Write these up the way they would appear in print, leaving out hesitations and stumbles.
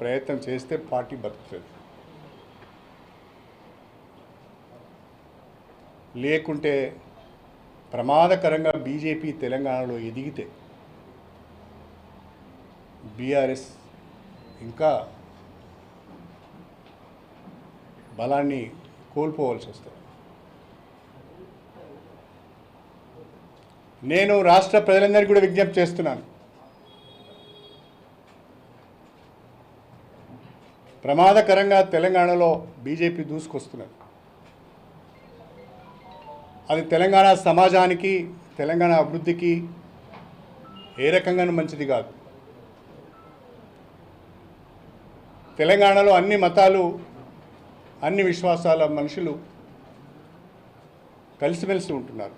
ప్రయత్నం చేస్తే పార్టీ బతుకుతుంది. లేకుంటే ప్రమాదకరంగా బీజేపీ తెలంగాణలో ఎదిగితే బీఆర్ఎస్ ఇంకా బలాన్ని కోల్పోవాల్సి వస్తుంది. నేను రాష్ట్ర ప్రజలందరికీ కూడా విజ్ఞప్తి చేస్తున్నాను. ప్రమాదకరంగా తెలంగాణలో బీజేపీ దూసుకొస్తున్నది. అది తెలంగాణ సమాజానికి, తెలంగాణ అభివృద్ధికి ఏ రకంగానూ మంచిది కాదు. తెలంగాణలో అన్ని మతాలు, అన్ని విశ్వాసాల మనుషులు కలిసిమెలిసి ఉంటున్నారు.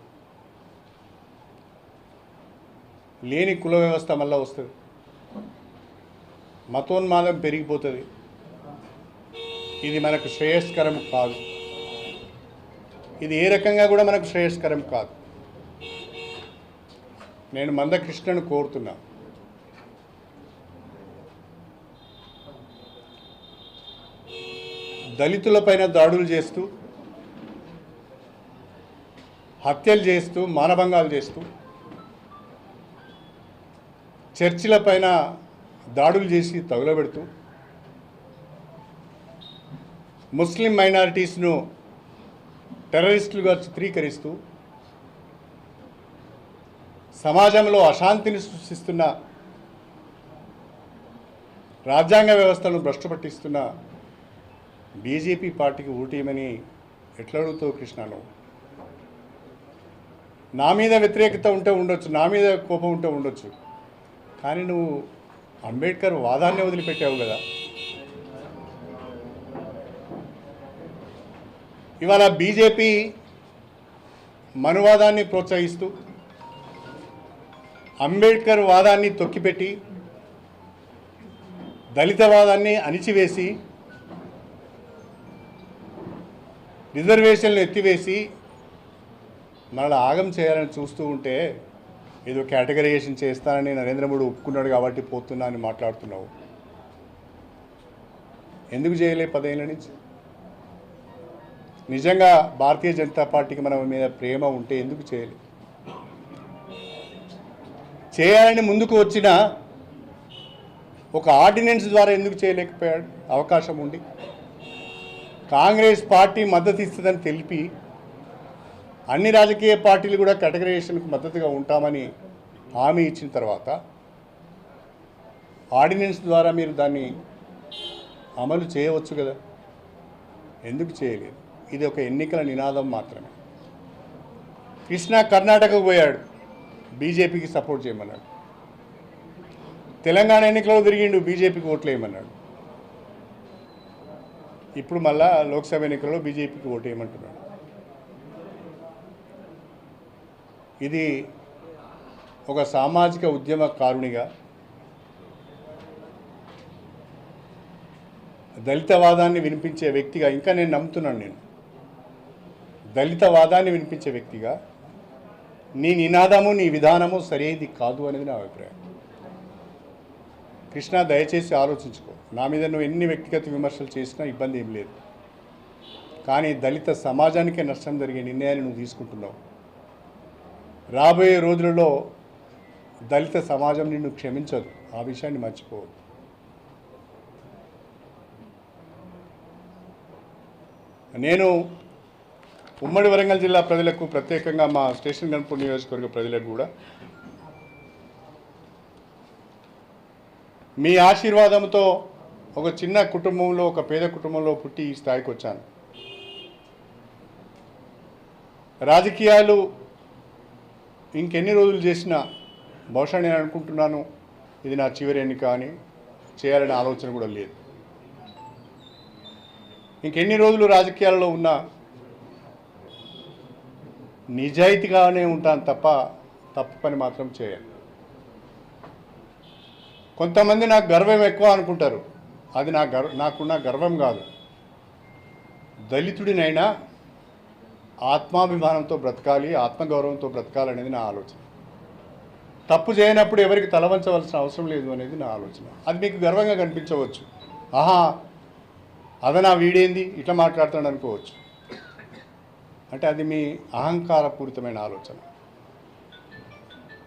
లేని కుల వ్యవస్థ మళ్ళీ వస్తుంది, మతోన్మాదం పెరిగిపోతుంది. ఇది మనకు శ్రేయస్కరం కాదు. ఇది ఏ రకంగా కూడా మనకు శ్రేయస్కరం కాదు. నేను మందకృష్ణను కోరుతున్నా, దళితులపైన దాడులు చేస్తూ, హత్యలు చేస్తూ, మానభంగాలు చేస్తూ, చర్చిలపైన దాడులు చేసి తగులబెడుతూ, ముస్లిం మైనారిటీస్ను టెర్రరిస్టులుగా చిత్రీకరిస్తూ సమాజంలో అశాంతిని సృష్టిస్తున్న, రాజ్యాంగ వ్యవస్థను భ్రష్టుపట్టిస్తున్న బీజేపీ పార్టీకి ఓటేయమని ఎట్లా అడుగుతావు కృష్ణ? నువ్వు నా మీద వ్యతిరేకత ఉంటే ఉండొచ్చు, నా మీద కోపం ఉంటే ఉండొచ్చు, కానీ నువ్వు అంబేద్కర్ వాదాన్ని వదిలిపెట్టావు కదా. ఇవాళ బీజేపీ మనువాదాన్ని ప్రోత్సహిస్తూ అంబేద్కర్ వాదాన్ని తొక్కిపెట్టి దళితవాదాన్ని అణిచివేసి రిజర్వేషన్లు ఎత్తివేసి మళ్ళీ ఆగం చేయాలని చూస్తూ ఉంటే ఏదో కేటగరైజేషన్ చేస్తానని నరేంద్ర మోడీ ఒప్పుకున్నాడు కాబట్టి పోతున్నా అని మాట్లాడుతున్నావు. ఎందుకు చేయలే 10 ఏళ్ళ నుంచి? నిజంగా భారతీయ జనతా పార్టీకి మన మీద ప్రేమ ఉంటే ఎందుకు చేయలే? చేయాలని ముందుకు వచ్చిన ఒక ఆర్డినెన్స్ ద్వారా ఎందుకు చేయలేకపోయాడు? అవకాశం ఉండి కాంగ్రెస్ పార్టీ మద్దతు ఇస్తుందని తెలిపి అన్ని రాజకీయ పార్టీలు కూడా కేటగరైజేషన్కు మద్దతుగా ఉంటామని హామీ ఇచ్చిన తర్వాత ఆర్డినెన్స్ ద్వారా మీరు దాన్ని అమలు చేయవచ్చు కదా, ఎందుకు చేయలేదు? ఇది ఒక ఎన్నికల నినాదం మాత్రమే. కృష్ణ కర్ణాటకకు పోయాడు, బీజేపీకి సపోర్ట్ చేయమన్నాడు. తెలంగాణ ఎన్నికల్లో తిరిగిండు, బీజేపీకి ఓట్లు వేయమన్నాడు. ఇప్పుడు మళ్ళా లోక్సభ ఎన్నికల్లో బీజేపీకి ఓటు వేయమంటున్నాడు. ఇది ఒక సామాజిక ఉద్యమకారునిగా, దళితవాదాన్ని వినిపించే వ్యక్తిగా, ఇంకా నేను నమ్ముతున్నాను, నేను దళితవాదాన్ని వినిపించే వ్యక్తిగా నీ నినాదము, నీ విధానము సరైనది కాదు అనేది నా అభిప్రాయం. కృష్ణ, దయచేసి ఆలోచించుకో. నా మీద నువ్వు ఎన్ని వ్యక్తిగత విమర్శలు చేసినా ఇబ్బంది ఏం లేదు, కానీ దళిత సమాజానికే నష్టం జరిగే నిర్ణయాన్ని నువ్వు తీసుకుంటున్నావు. రాబోయే రోజులలో దళిత సమాజం నిన్ను క్షమించదు, ఆ విషయాన్ని మర్చిపోవద్దు. నేను ఉమ్మడి వరంగల్ జిల్లా ప్రజలకు, ప్రత్యేకంగా మా స్టేషన్ గన్పూర్ నియోజకవర్గ ప్రజలకు కూడా మీ ఆశీర్వాదంతో ఒక చిన్న కుటుంబంలో, ఒక పేద కుటుంబంలో పుట్టి ఈ స్థాయికి వచ్చాను. రాజకీయాలు ఇంకెన్ని రోజులు చేసినా బహుశా నేను అనుకుంటున్నాను ఇది నా చివరి ఎన్నిక అని, చేయాలనే ఆలోచన కూడా లేదు. ఇంకెన్ని రోజులు రాజకీయాల్లో ఉన్నా నిజాయితీగానే ఉంటాను తప్ప తప్పు పని మాత్రం చేయాలి. కొంతమంది నాకు గర్వం ఎక్కువ అనుకుంటారు, అది నాకున్న గర్వం కాదు. దళితుడినైనా ఆత్మాభిమానంతో బ్రతకాలి, ఆత్మగౌరవంతో బ్రతకాలనేది నా ఆలోచన. తప్పు చేయనప్పుడు ఎవరికి తలవంచవలసిన అవసరం లేదు అనేది నా ఆలోచన. అది మీకు గర్వంగా కనిపించవచ్చు, ఆహా అదనా వీడేంది ఇట్లా మాట్లాడుతాడు అనుకోవచ్చు. అంటే అది మీ అహంకారపూరితమైన ఆలోచన.